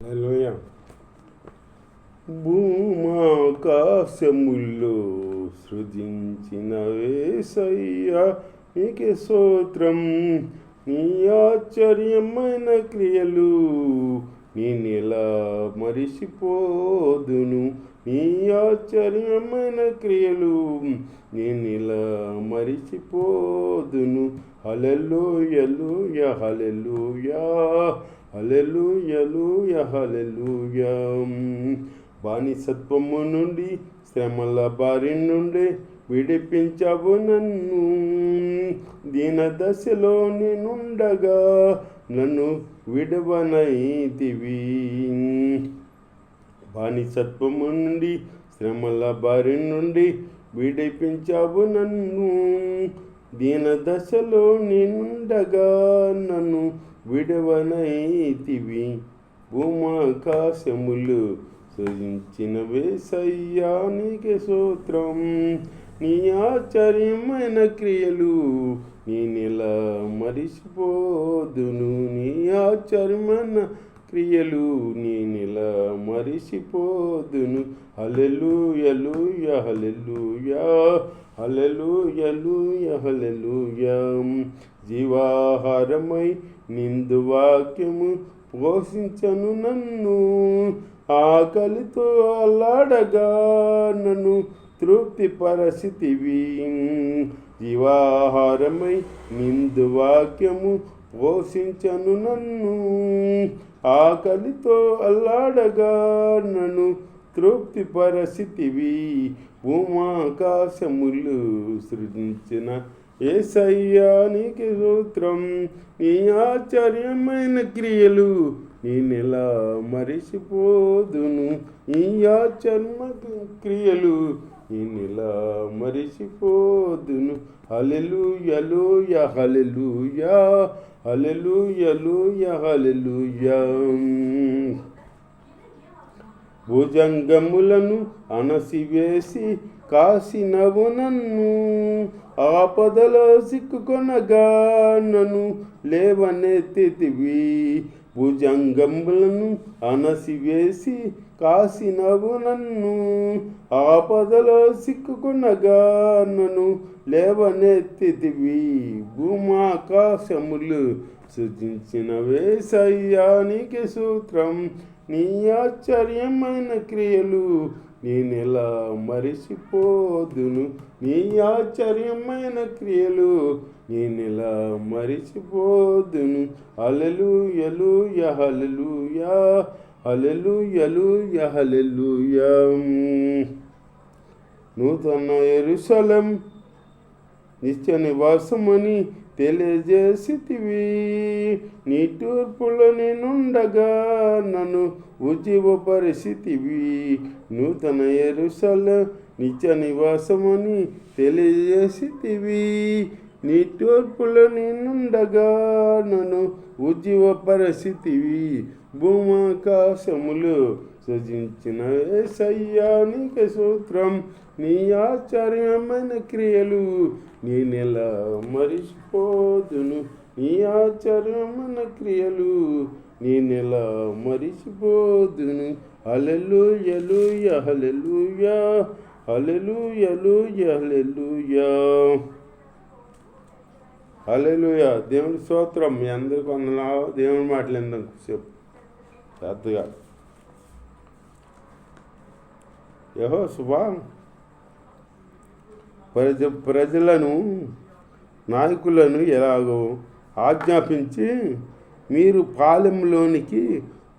హల్లెలూయా. భూమాకాశముల్లో సృజించిన యేసయ్యా నీకే స్తోత్రం. నీ ఆశ్చర్యమైన క్రియలు నేనెలా మరిచిపోదును. నీ ఆశ్చర్యమైన క్రియలు నేనెలా మరిచిపోదును. హల్లెలూయా హల్లెలూయా హల్లెలూయా హల్లెలూయా. బానిసత్వము నుండి శ్రమల బారి నుండి విడిపించావు నన్ను. దీన దశలో నేనుండగా నన్ను విడవనైతివి. బానిసత్వము నుండి శ్రమల బారి నుండి విడిపించావు నన్ను. దీన దశలో నేనుండగా నన్ను విడవనైతివి. భూమాకాశములు సృజించిన యేసయ్యా నీకే స్తోత్రం. నీ ఆశ్చర్యమైన క్రియలు నేనెలా మరిచిపోదును. నీ ఆశ్చర్యమైన క్రియలు నేనెలా మరిచిపోదును. హల్లెలూయా హల్లెలూయా హల్లెలూయా హల్లెలూయా. జీవాహారమై నిందు వాక్యము పోషించను నన్ను. ఆకలితో అల్లాడగా నన్ను తృప్తిపరచితివి. జీవాహారమై నిందు వాక్యము పోషించను నన్ను. ఆకలితో అల్లాడగా నన్ను తృప్తిపరచితివి. భూమాకాశములు సృజించిన యేసయ్యా నీకే స్తోత్రం. నీ ఆశ్చర్యమైన క్రియలు నేనెలా మరిచిపోదును. ఈ ఆశ్చర్య క్రియలు నేనెలా మరిచిపోదును. హల్లెలూయా హల్లెలూయా హల్లెలూయా హల్లెలూయా. భుజంగములను అణసివేసి కాసినవు నన్ను. ఆపదలో సిక్కుకొనగా నన్ను లేవనెత్తితివి. భుజంగములను అణసివేసి కాసినవు నన్ను. ఆపదలో సిక్కుకొనగా నన్ను లేవనెత్తితివి. భూమాకాశములు సృజించిన యేసయ్యా నీకే స్తోత్రం. నీ ఆశ్చర్యమైన క్రియలు నేనెలా మరిచిపోదును. నీ ఆశ్చర్యమైన క్రియలు నేనెలా మరిచిపోదును. హల్లెలూయా హల్లెలూయా హల్లెలూయా హల్లెలూయా. నూతన యెరూషలేము నిత్య నివాసమని తెలియజేసితివి. నీ తూర్పులో నేనుండగా నన్ను ఉజ్జీవపరిచితివి. నూతన యెరూషలేము నిత్య నివాసమని తెలియజేసితివి. నీ తూర్పులో నేనుండగా నన్ను ఉజ్జీవపరిచితివి. భూమాకాశములు సృజించిన యేసయ్యా నీకే స్తోత్రం. నీ ఆశ్చర్యమైన క్రియలు నేనెలా మరిచిపోదును. నీ ఆశ్చర్యమైన క్రియలు నేనెలా మరిచిపోదును. హల్లెలూయా హల్లెలూయా హల్లెలూయా హల్లెలూయా హల్లెలూయా. దేవుని స్తోత్రం. మీ అందరికీ వందనాలు. దేవుని మాటలు ఎందుకు చెప్పు పెద్దగా. యెహోషువ ప్రజలను నాయకులను ఎలాగో ఆజ్ఞాపించి మీరు పాలెంలోనికి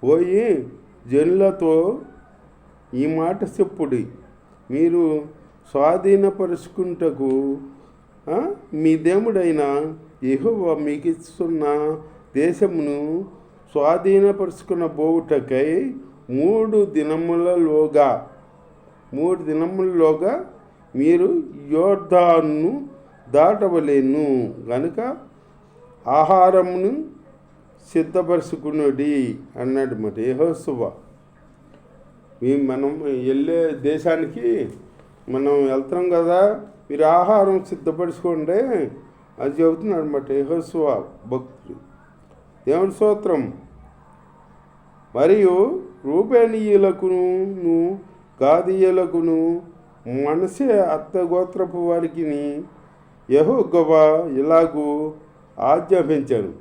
పోయి జనులతో ఈ మాట చెప్పుడి. మీరు స్వాధీనపరుచుకుంటకు మీ దేవుడైన యెహోవా మీకు ఇస్తున్న దేశమును స్వాధీనపరుచుకున్న బోవుటకై 3 దినములలోగా మీరు యోర్దాను దాటవలేను గనుక ఆహారమును సిద్ధపరుచుకున్నది అన్నాడు. మాట యెహోషువ మనం వెళ్ళే దేశానికి మనం వెళ్తాం కదా, మీరు ఆహారం సిద్ధపరచుకోండి అది చెబుతున్నాడు అన్నమాట యెహోషువ భక్తుడు. దేవుని స్తోత్రం. మరియు రూబేనీయులకును గాదీయులకును మనసే అత్తగోత్రపు వారికి యెహోవా ఇలాగూ ఆజ్ఞాపించాను.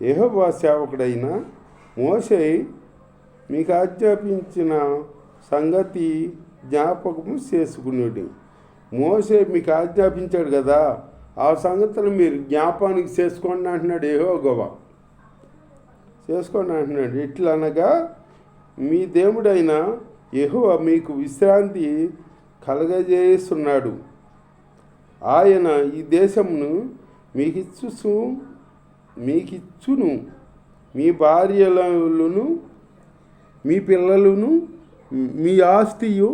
యెహోవా సేవకుడైన మోషే మీకు ఆజ్ఞాపించిన సంగతి జ్ఞాపకము చేసుకునేది. మోషే మీకు ఆజ్ఞాపించాడు కదా, ఆ సంగతులు మీరు జ్ఞాపానికి చేసుకోండి అంటున్నాడు యెహోవా. చేసుకోండి అంటున్నాడు. ఇట్లనగా మీ దేవుడైన యెహోవా మీకు విశ్రాంతి కలగజేస్తున్నాడు. ఆయన ఈ దేశమును మీకిచ్చును. మీ భార్యలను, మీ పిల్లలను, మీ ఆస్తియు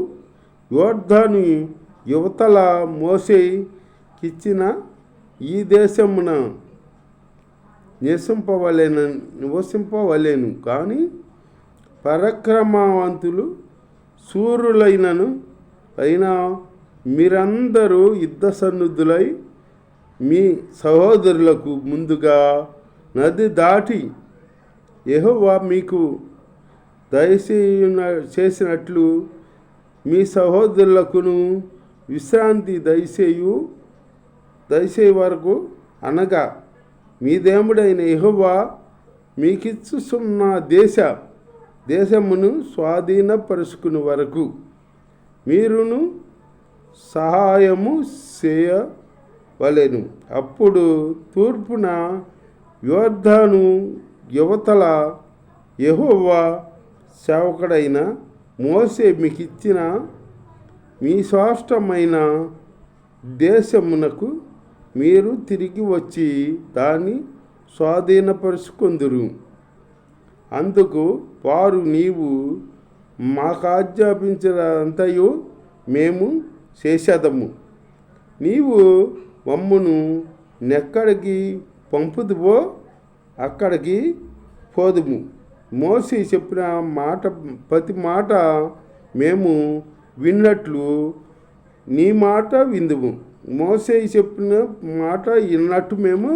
యోర్దాను యువతల మోషేకిచ్చిన ఈ దేశమున నివసింపవలెను. కానీ పరాక్రమవంతులు శూరులైనను అయినా మీరందరూ యుద్ధ సన్నుద్ధులై మీ సహోదరులకు ముందుగా నది దాటి యెహోవా మీకు చేసినట్లు మీ సహోదరులకును విశ్రాంతి దయచేయ వరకు, అనగా మీ దేవుడైన యెహోవా మీకిచ్చుచున్న దేశమును స్వాధీనపరుచుకుని వరకు మీరును సహాయము చేయవలెను. అప్పుడు తూర్పున యోర్దాను యువతల యెహోవా సేవకుడైన మోషే మీకిచ్చిన మీ స్వాస్థ్యమైన దేశమునకు మీరు తిరిగి వచ్చి దాన్ని స్వాధీనపరుచుకొందురు. అందుకు వారు, నీవు మాకు ఆజ్ఞాపించినంతయు మేము చేసేదము. నీవు మమ్మును నెక్కడికి పంపుదువో అక్కడికి పోదుము. మోషే చెప్పిన ప్రతి మాట మేము విన్నట్లు నీ మాట విందుము. మోషే చెప్పిన మాట విన్నట్టు మేము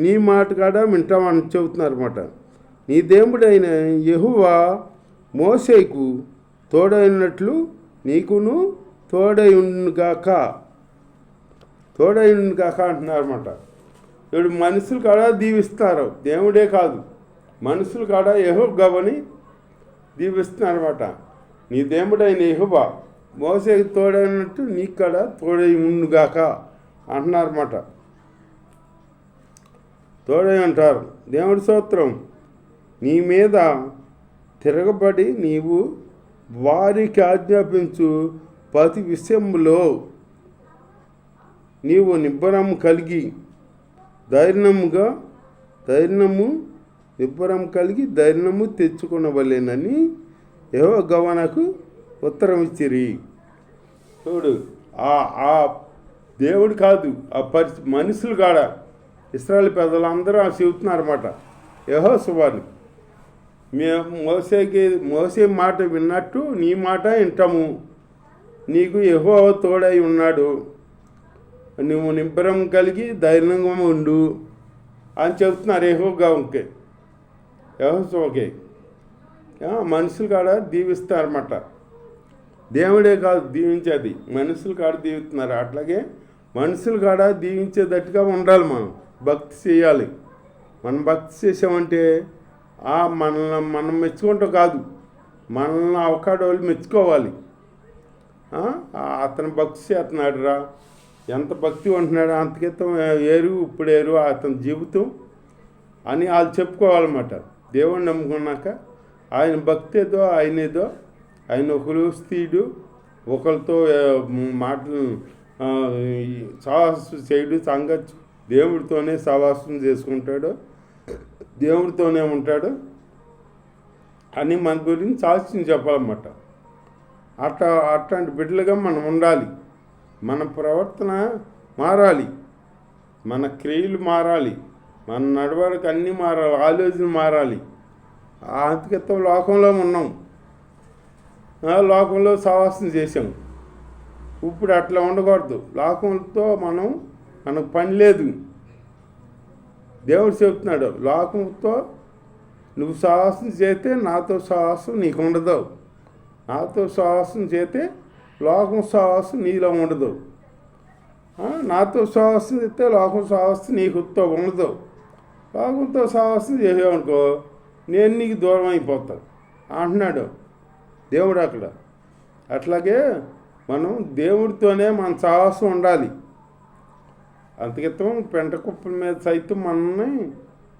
నీ మాట కాడ వింటామని చెబుతున్నారు అన్నమాట. నీ దేవుడైన యెహోవా మోషేకు తోడైనట్లు నీకును తోడైగాక అంటున్నారు అన్నమాట. ఇప్పుడు మనుషులు కాడ దీవిస్తారు, దేవుడే కాదు, మనుషులు కాడ యెహోవాని దీవిస్తున్నారు అన్నమాట. నీ దేవుడైన యెహోవా మోషేకి తోడైనట్టు నీకు కాడ తోడై ఉండుగాక అంటున్నారన్నమాట. తోడై అంటారు. దేవుడి స్తోత్రం. నీ మీద తిరగబడి నీవు వారికి ఆజ్ఞాపించు ప్రతి విషయంలో నీవు నిబ్బరం కలిగి ధైర్యము తెచ్చుకొనవలెనని యెహోవా నాకు ఉత్తరం ఇచ్చిరి. చూడు, ఆ దేవుడు కాదు, ఆ మనుషులు కాడ ఇశ్రాయేలు పెద్దలందరూ చెబుతున్నారన్నమాట యెహోషువాని. మేము మోసే మాట విన్నట్టు నీ మాట వింటాము, నీకు యెహోవా తోడై ఉన్నాడు, నువ్వు నిబ్బరం కలిగి ధైర్యంగా ఉండు అని చెబుతున్నారు యెహోషువకే. మనుషులు కాడ దీవిస్తారన్నమాట. దేవుడే కాదు దీవించేది, మనుషులు కాడ దీవిస్తున్నారు. అట్లాగే మనుషులు కాడ దీవించేటట్టుగా ఉండాలి. భక్తి చేయాలి. మనం భక్తి చేసామంటే మనం మెచ్చుకుంటాం కాదు, మనల్ని అవకాడో వాళ్ళు మెచ్చుకోవాలి. అతను భక్తి చేస్తున్నాడు రా, ఎంత భక్తి ఉంటున్నాడు, అంతకితం ఇప్పుడేరు అతని జీవితం అని వాళ్ళు చెప్పుకోవాలన్నమాట. దేవుడిని నమ్ముకున్నాక ఆయన భక్తి ఏదో ఆయన ఒకరు స్త్రీడు, ఒకరితో మాటలు సహవాసం చేయడు, సంగతి దేవుడితోనే సహవాసం చేసుకుంటాడు, దేవుడితోనే ఉంటాడు అని మన గురించి సాక్ష్యం చెప్పాలన్నమాట. అట్లాంటి బిడ్డలుగా మనం ఉండాలి. మన ప్రవర్తన మారాలి, మన క్రియలు మారాలి, మన నడవడిక అన్నీ మారాలి, ఆలోచన మారాలి. అంతకితం లోకంలో ఉన్నాం, లోకంలో సహవాసం చేసాం. ఇప్పుడు అట్లా ఉండకూడదు. లోకంతో మనకు పని లేదు. దేవుడు చెప్తున్నాడు, లోకంతో నువ్వు సాహసం చేస్తే నాతో సాహసం నీకు ఉండదు, నాతో సాహసం చేస్తే లోకం సాహసం నీలో ఉండదు, నాతో సాహసం చేస్తే లోకం సాహసం నీకుతో ఉండదు. లోకంతో సాహసం చేసావనుకో నేను నీకు దూరం అయిపోతాను అంటున్నాడు దేవుడు అక్కడ. అట్లాగే మనం దేవుడితోనే మన సాహసం ఉండాలి. అంతకితం పెంట కుప్పల మీద సైతం మనల్ని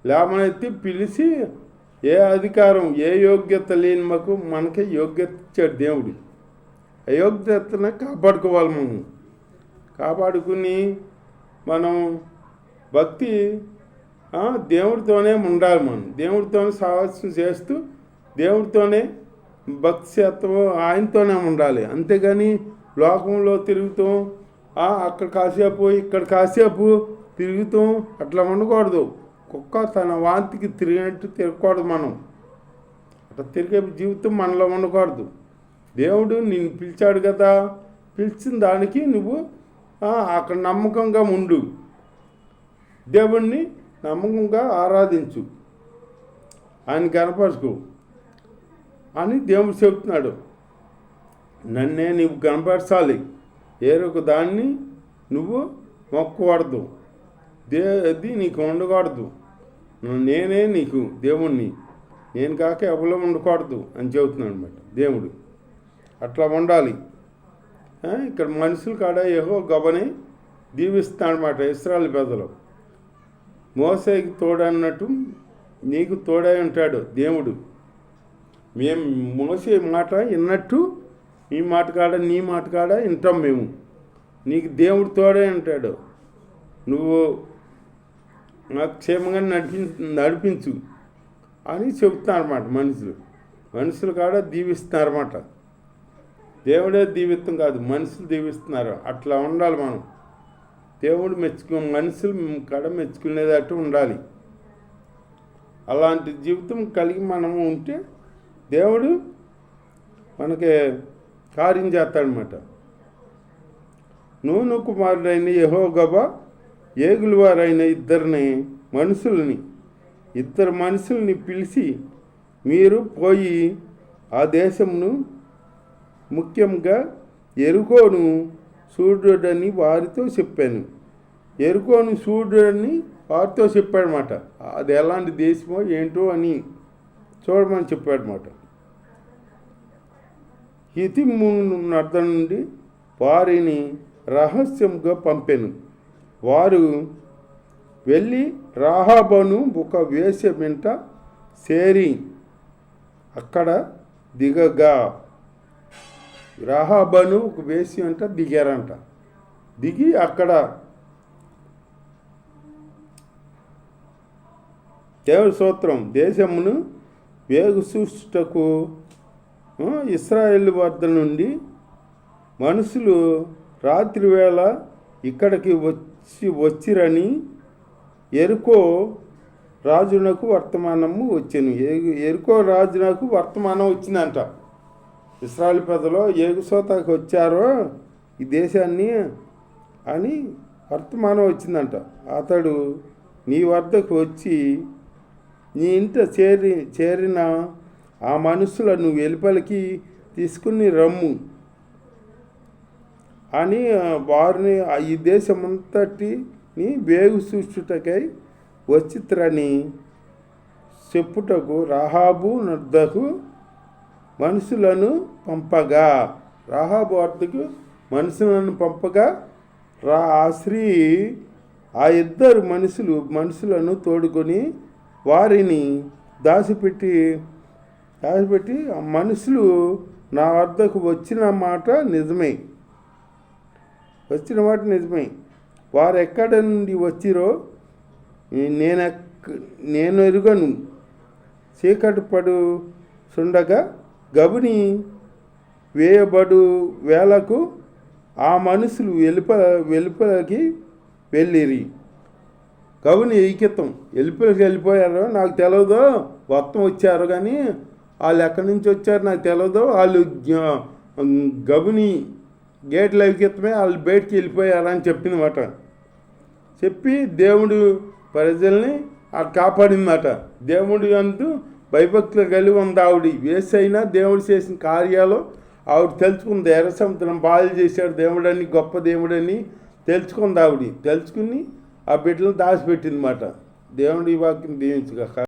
లేమనెత్తి పిలిచి ఏ అధికారం ఏ యోగ్యత లేని మనకి యోగ్యత ఇచ్చాడు దేవుడు. అయోగ్యతను కాపాడుకోవాలి. మనం కాపాడుకుని మనం భక్తి దేవుడితోనే ఉండాలి. మనం దేవుడితోనే సాహసం చేస్తూ దేవుడితోనే భక్తి శాతం ఆయనతోనే ఉండాలి. అంతేగాని లోకంలో తిరుగుతాం, అక్కడ కాసేపు ఇక్కడ కాసేపు తిరుగుతాం అట్లా ఉండకూడదు. కుక్క తన వాంతికి తిరిగినట్టు తిరగకూడదు. మనం అట్లా తిరిగే జీవితం మనలో ఉండకూడదు. దేవుడు నిన్ను పిలిచాడు కదా, పిలిచిన దానికి నువ్వు అక్కడ నమ్మకంగా ఉండు, దేవుణ్ణి నమ్మకంగా ఆరాధించు, ఆయన కనపరుచుకో అని దేవుడు చెప్తున్నాడు. నన్నే నీవు కనపరచాలి, ఏరొక దాన్ని నువ్వు మొక్కకూడదు, అది నీకు ఉండకూడదు, నేనే నీకు దేవుణ్ణి, నేను కాక ఎవరో ఉండకూడదు అని చెబుతున్నాడు అనమాట దేవుడు. అట్లా ఉండాలి. ఇక్కడ మనుషులు కాడ యెహోవాని దీవిస్తున్నాడు అన్నమాట. ఇశ్రాయేలు పెద్దలు మోసేకి తోడన్నట్టు నీకు తోడై ఉంటాడు దేవుడు. మేము మోసే మాట విన్నట్టు మీ మాట కాడ నీ మాట కాడ వింటాం మేము. నీకు దేవుడు తోడై ఉంటాడు. నువ్వు నాకు క్షేమంగా నడిపించు అని చెబుతున్నారన్నమాట. మనుషులు కాడ దీవిస్తున్నారన్నమాట. దేవుడే దీవిత్తం కాదు, మనుషులు దీవిస్తున్నారు. అట్లా ఉండాలి మనం. దేవుడు మనుషులు కాడ మెచ్చుకునేటట్టు ఉండాలి. అలాంటి జీవితం కలిగి మనము ఉంటే దేవుడు మనకి కార్యం చేస్తాడనమాట. నూను కుమారుడైన యెహోవా ఏగుల వారైన ఇద్దరు మనుషుల్ని పిలిచి, మీరు పోయి ఆ దేశమును ముఖ్యంగా ఎరుకోను చూడని వారితో చెప్పాను. ఎరుకోను చూడని వారితో చెప్పాడనమాట. అది ఎలాంటి దేశమో ఏంటో అని చూడమని చెప్పాడనమాట. హితిము నద్ద నుండి వారిని రహస్యంగా పంపాను. వారు వెళ్ళి రాహాబును ఒక వేశ్య వెంట చేరి అక్కడ దిగగా, రాహాబును ఒక వేశ్య వెంట దిగారంట. దిగి అక్కడ దేవుని స్తోత్రం దేశమును వేగుసూచుటకు ఇశ్రాయేలు వద్ద నుండి మనుషులు రాత్రివేళ ఇక్కడికి వచ్చిరని ఎరుకో రాజునకు వర్తమానము వచ్చాను. ఎరుకో రాజునకు వర్తమానం వచ్చిందంట. ఇశ్రాయేలు పెద్దలు ఏగుసోతకు వచ్చారో ఈ దేశాన్ని అని వర్తమానం వచ్చిందంట. అతడు నీ వద్దకు వచ్చి నీ ఇంట చేరిన ఆ మనుషులను వెలుపలికి తీసుకుని రమ్ము అని వారిని ఈ దేశమంతటిని వేగు చూచుటకై వచ్చిత్రని చెప్పుటకు రాహాబు వద్దకు మనుషులను పంపగా, రాహాబు వద్దకు మనుషులను పంపగా ఆ స్త్రీ ఆ ఇద్దరు మనుషులను తోడుకొని వారిని దాచిపెట్టి ఆ మనుషులు నా వద్దకు వచ్చిన మాట నిజమే, వారు ఎక్కడ నుండి వచ్చిరో నేను ఎరుగను. చీకటి పడుచుండగా గబుని వేయబడు వేళకు ఆ మనుషులు వెలుపలకి వెళ్ళిరి. గబుని ఐక్యతం వెలుపలికి వెళ్ళిపోయారో నాకు తెలియదు, మొత్తం వచ్చారు కానీ వాళ్ళు ఎక్కడి నుంచి వచ్చారు నాకు తెలియదు. వాళ్ళు గబుని గేట్ల ఐక్యతమే వాళ్ళు బయటికి వెళ్ళిపోయారని చెప్పిందన్నమాట. చెప్పి దేవుడు ప్రజల్ని కాపాడిందన్నమాట. దేవుడు అంటూ భయభక్తులు కలిగి ఉంది ఆవిడ. యేసయ్య దేవుడు చేసిన కార్యాలు ఆవిడ తెలుసుకుంది. ఎర్ర సముద్రం బాధ చేశాడు దేవుడని, గొప్ప దేవుడని తెలుసుకుంది ఆవిడ. తెలుసుకుని ఆ బిడ్డలను దాచిపెట్టింది మాట. దేవుడి వాక్యం దీవించుగా.